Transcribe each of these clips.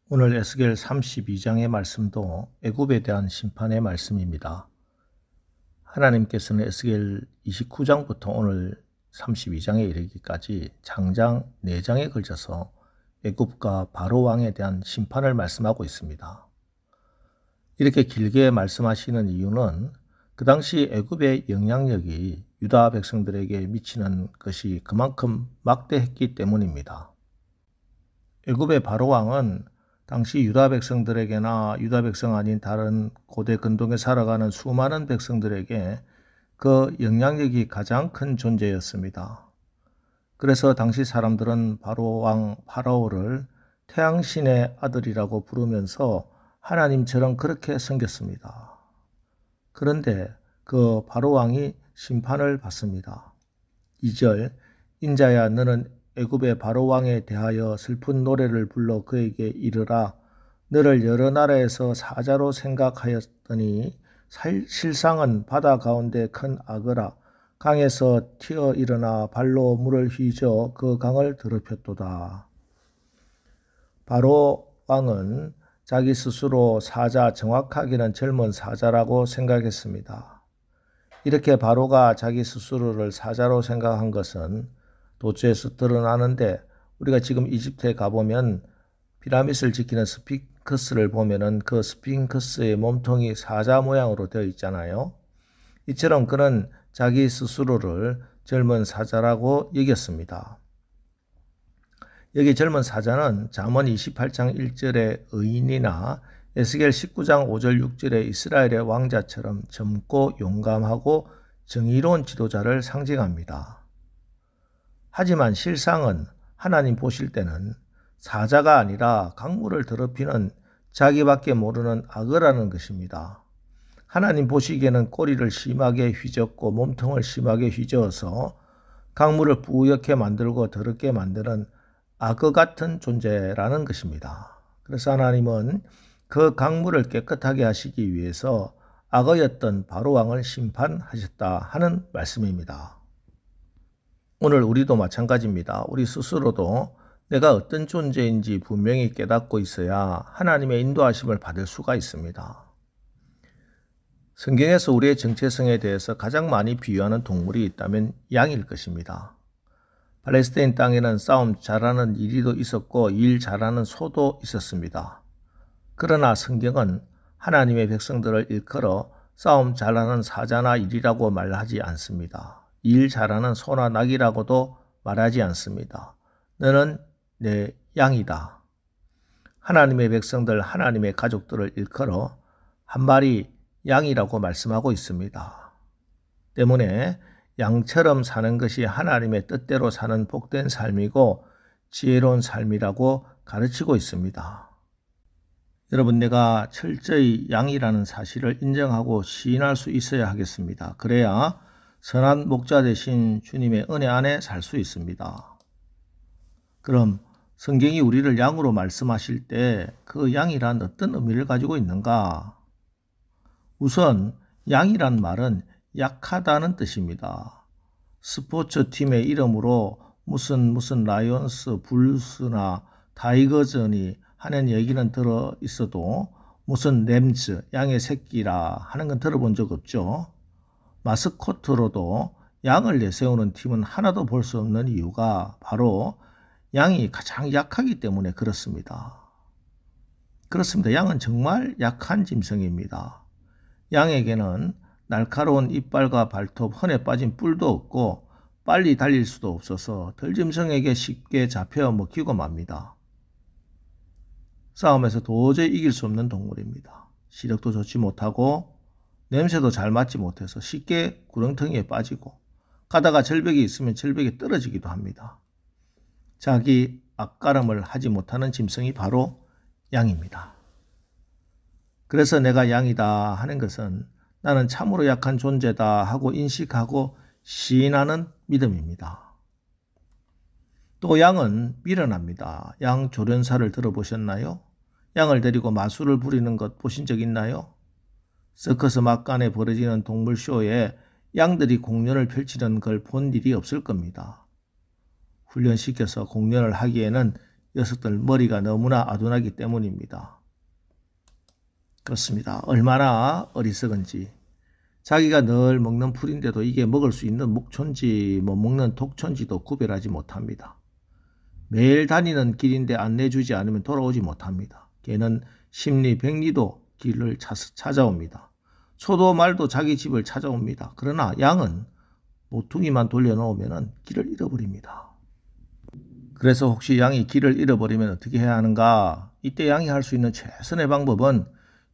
오늘 에스겔 32장의 말씀도 애굽에 대한 심판의 말씀입니다. 하나님께서는 에스겔 29장부터 오늘 32장에 이르기까지 장장 4장에 걸쳐서 애굽과 바로 왕에 대한 심판을 말씀하고 있습니다. 이렇게 길게 말씀하시는 이유는 그 당시 애굽의 영향력이 유다 백성들에게 미치는 것이 그만큼 막대했기 때문입니다. 애굽의 바로 왕은 당시 유다 백성들에게나 유다 백성 아닌 다른 고대 근동에 살아가는 수많은 백성들에게 그 영향력이 가장 큰 존재였습니다. 그래서 당시 사람들은 바로 왕 파라오를 태양신의 아들이라고 부르면서 하나님처럼 그렇게 섬겼습니다. 그런데 그 바로 왕이 심판을 받습니다. 2절 인자야 너는 애굽의 바로 왕에 대하여 슬픈 노래를 불러 그에게 이르라. 너를 여러 나라에서 사자로 생각하였더니 실상은 바다 가운데 큰 악어라. 강에서 튀어 일어나 발로 물을 휘저 그 강을 더럽혔도다. 바로 왕은 자기 스스로 사자, 정확하게는 젊은 사자라고 생각했습니다. 이렇게 바로가 자기 스스로를 사자로 생각한 것은 도처에서 드러나는데, 우리가 지금 이집트에 가보면 피라미드를 지키는 스핑크스를 보면은 그 스핑크스의 몸통이 사자 모양으로 되어 있잖아요. 이처럼 그는 자기 스스로를 젊은 사자라고 여겼습니다. 여기 젊은 사자는 잠언 28장 1절의 의인이나 에스겔 19장 5절 6절의 이스라엘의 왕자처럼 젊고 용감하고 정의로운 지도자를 상징합니다. 하지만 실상은 하나님 보실 때는 사자가 아니라 강물을 더럽히는 자기밖에 모르는 악어라는 것입니다. 하나님 보시기에는 꼬리를 심하게 휘젓고 몸통을 심하게 휘저어서 강물을 뿌옇게 만들고 더럽게 만드는 악어 같은 존재라는 것입니다. 그래서 하나님은 그 강물을 깨끗하게 하시기 위해서 악어였던 바로 왕을 심판하셨다 하는 말씀입니다. 오늘 우리도 마찬가지입니다. 우리 스스로도 내가 어떤 존재인지 분명히 깨닫고 있어야 하나님의 인도하심을 받을 수가 있습니다. 성경에서 우리의 정체성에 대해서 가장 많이 비유하는 동물이 있다면 양일 것입니다. 팔레스타인 땅에는 싸움 잘하는 이리도 있었고 일 잘하는 소도 있었습니다. 그러나 성경은 하나님의 백성들을 일컬어 싸움 잘하는 사자나 일이라고 말하지 않습니다. 일 잘하는 소나 낙이라고도 말하지 않습니다. 너는 내 양이다. 하나님의 백성들, 하나님의 가족들을 일컬어 한 마리 양이라고 말씀하고 있습니다. 때문에 양처럼 사는 것이 하나님의 뜻대로 사는 복된 삶이고 지혜로운 삶이라고 가르치고 있습니다. 여러분, 내가 철저히 양이라는 사실을 인정하고 시인할 수 있어야 하겠습니다. 그래야 선한 목자 되신 주님의 은혜 안에 살 수 있습니다. 그럼 성경이 우리를 양으로 말씀하실 때 그 양이란 어떤 의미를 가지고 있는가? 우선 양이란 말은 약하다는 뜻입니다. 스포츠 팀의 이름으로 무슨 라이온스, 블루스나 타이거전이 하는 얘기는 들어 있어도 무슨 램즈, 양의 새끼라 하는 건 들어본 적 없죠. 마스코트로도 양을 내세우는 팀은 하나도 볼 수 없는 이유가 바로 양이 가장 약하기 때문에 그렇습니다. 그렇습니다. 양은 정말 약한 짐승입니다. 양에게는 날카로운 이빨과 발톱, 헌에 빠진 뿔도 없고 빨리 달릴 수도 없어서 들짐승에게 쉽게 잡혀 먹히고 맙니다. 싸움에서 도저히 이길 수 없는 동물입니다. 시력도 좋지 못하고 냄새도 잘 맡지 못해서 쉽게 구렁텅이에 빠지고 가다가 절벽이 있으면 절벽에 떨어지기도 합니다. 자기 앞가름을 하지 못하는 짐승이 바로 양입니다. 그래서 내가 양이다 하는 것은 나는 참으로 약한 존재다 하고 인식하고 시인하는 믿음입니다. 또 양은 미련합니다. 양 조련사를 들어보셨나요? 양을 데리고 마술을 부리는 것 보신 적 있나요? 서커스 막간에 벌어지는 동물쇼에 양들이 공연을 펼치는 걸 본 일이 없을 겁니다. 훈련시켜서 공연을 하기에는 녀석들 머리가 너무나 아둔하기 때문입니다. 그렇습니다. 얼마나 어리석은지. 자기가 늘 먹는 풀인데도 이게 먹을 수 있는 목초인지 못 먹는 독초인지도 구별하지 못합니다. 매일 다니는 길인데 안내주지 않으면 돌아오지 못합니다. 개는 십리 백리도 길을 찾아옵니다. 소도 말도 자기 집을 찾아옵니다. 그러나 양은 모퉁이만 돌려놓으면 길을 잃어버립니다. 그래서 혹시 양이 길을 잃어버리면 어떻게 해야 하는가? 이때 양이 할 수 있는 최선의 방법은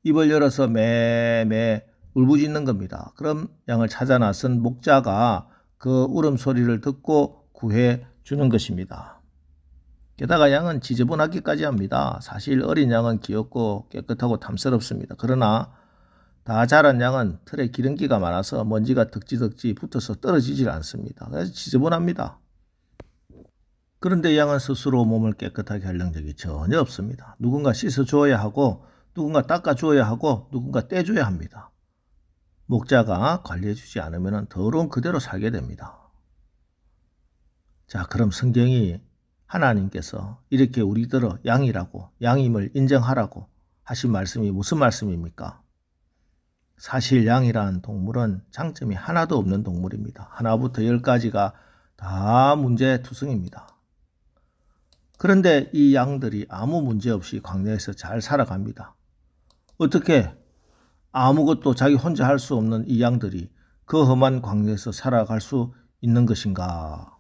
입을 열어서 매매 울부짖는 겁니다. 그럼 양을 찾아 나선 목자가 그 울음소리를 듣고 구해 주는 것입니다. 게다가 양은 지저분하기까지 합니다. 사실 어린 양은 귀엽고 깨끗하고 탐스럽습니다. 그러나 다 자란 양은 털에 기름기가 많아서 먼지가 덕지덕지 붙어서 떨어지질 않습니다. 그래서 지저분합니다. 그런데 양은 스스로 몸을 깨끗하게 할 능력이 전혀 없습니다. 누군가 씻어주어야 하고 누군가 닦아주어야 하고 누군가 떼줘야 합니다. 목자가 관리해주지 않으면 더러운 그대로 살게 됩니다. 자, 그럼 성경이 하나님께서 이렇게 우리들을 양이라고, 양임을 인정하라고 하신 말씀이 무슨 말씀입니까? 사실 양이라는 동물은 장점이 하나도 없는 동물입니다. 하나부터 10까지가 다 문제투성입니다. 그런데 이 양들이 아무 문제 없이 광야에서 잘 살아갑니다. 어떻게 아무것도 자기 혼자 할 수 없는 이 양들이 그 험한 광야에서 살아갈 수 있는 것인가?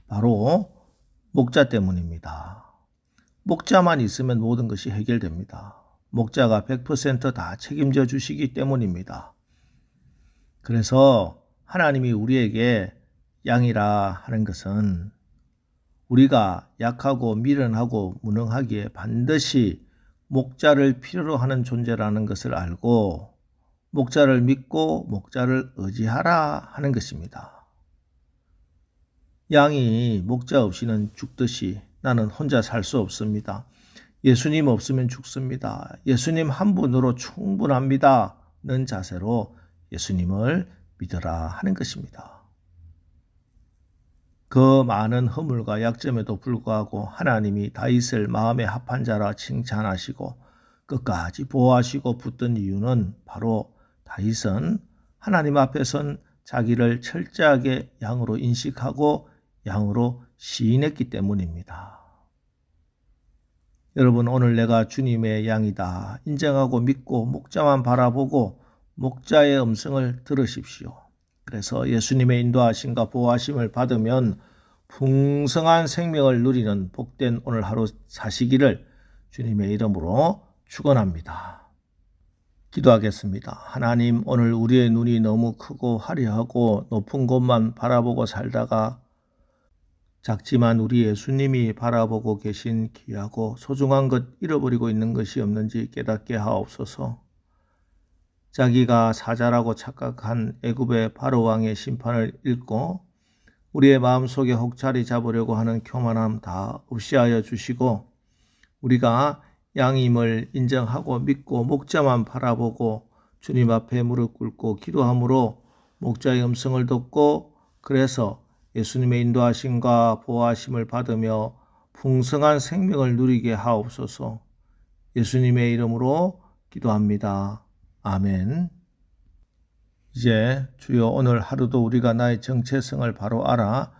바로 목자 때문입니다. 목자만 있으면 모든 것이 해결됩니다. 목자가 100% 다 책임져 주시기 때문입니다. 그래서 하나님이 우리에게 양이라 하는 것은 우리가 약하고 미련하고 무능하기에 반드시 목자를 필요로 하는 존재라는 것을 알고 목자를 믿고 목자를 의지하라 하는 것입니다. 양이 목자 없이는 죽듯이 나는 혼자 살 수 없습니다. 예수님 없으면 죽습니다. 예수님 한 분으로 충분합니다. 는 자세로 예수님을 믿으라 하는 것입니다. 그 많은 허물과 약점에도 불구하고 하나님이 다윗을 마음에 합한 자라 칭찬하시고 끝까지 보호하시고 붙든 이유는 바로 다윗은 하나님 앞에선 자기를 철저하게 양으로 인식하고 양으로 시인했기 때문입니다. 여러분, 오늘 내가 주님의 양이다 인정하고 믿고 목자만 바라보고 목자의 음성을 들으십시오. 그래서 예수님의 인도하심과 보호하심을 받으면 풍성한 생명을 누리는 복된 오늘 하루 사시기를 주님의 이름으로 축원합니다. 기도하겠습니다. 하나님, 오늘 우리의 눈이 너무 크고 화려하고 높은 곳만 바라보고 살다가 작지만 우리 예수님이 바라보고 계신 귀하고 소중한 것 잃어버리고 있는 것이 없는지 깨닫게 하옵소서. 자기가 사자라고 착각한 애굽의 바로왕의 심판을 읽고 우리의 마음속에 혹 자리 잡으려고 하는 교만함 다 없이 하여 주시고 우리가 양임을 인정하고 믿고 목자만 바라보고 주님 앞에 무릎 꿇고 기도함으로 목자의 음성을 듣고 그래서 예수님의 인도하심과 보호하심을 받으며 풍성한 생명을 누리게 하옵소서. 예수님의 이름으로 기도합니다. 아멘. 이제 주여 오늘 하루도 우리가 나의 정체성을 바로 알아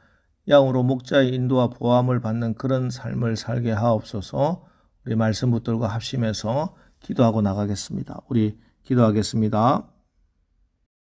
양으로 목자의 인도와 보호함을 받는 그런 삶을 살게 하옵소서. 우리 말씀 붙들고 합심해서 기도하고 나가겠습니다. 우리 기도하겠습니다.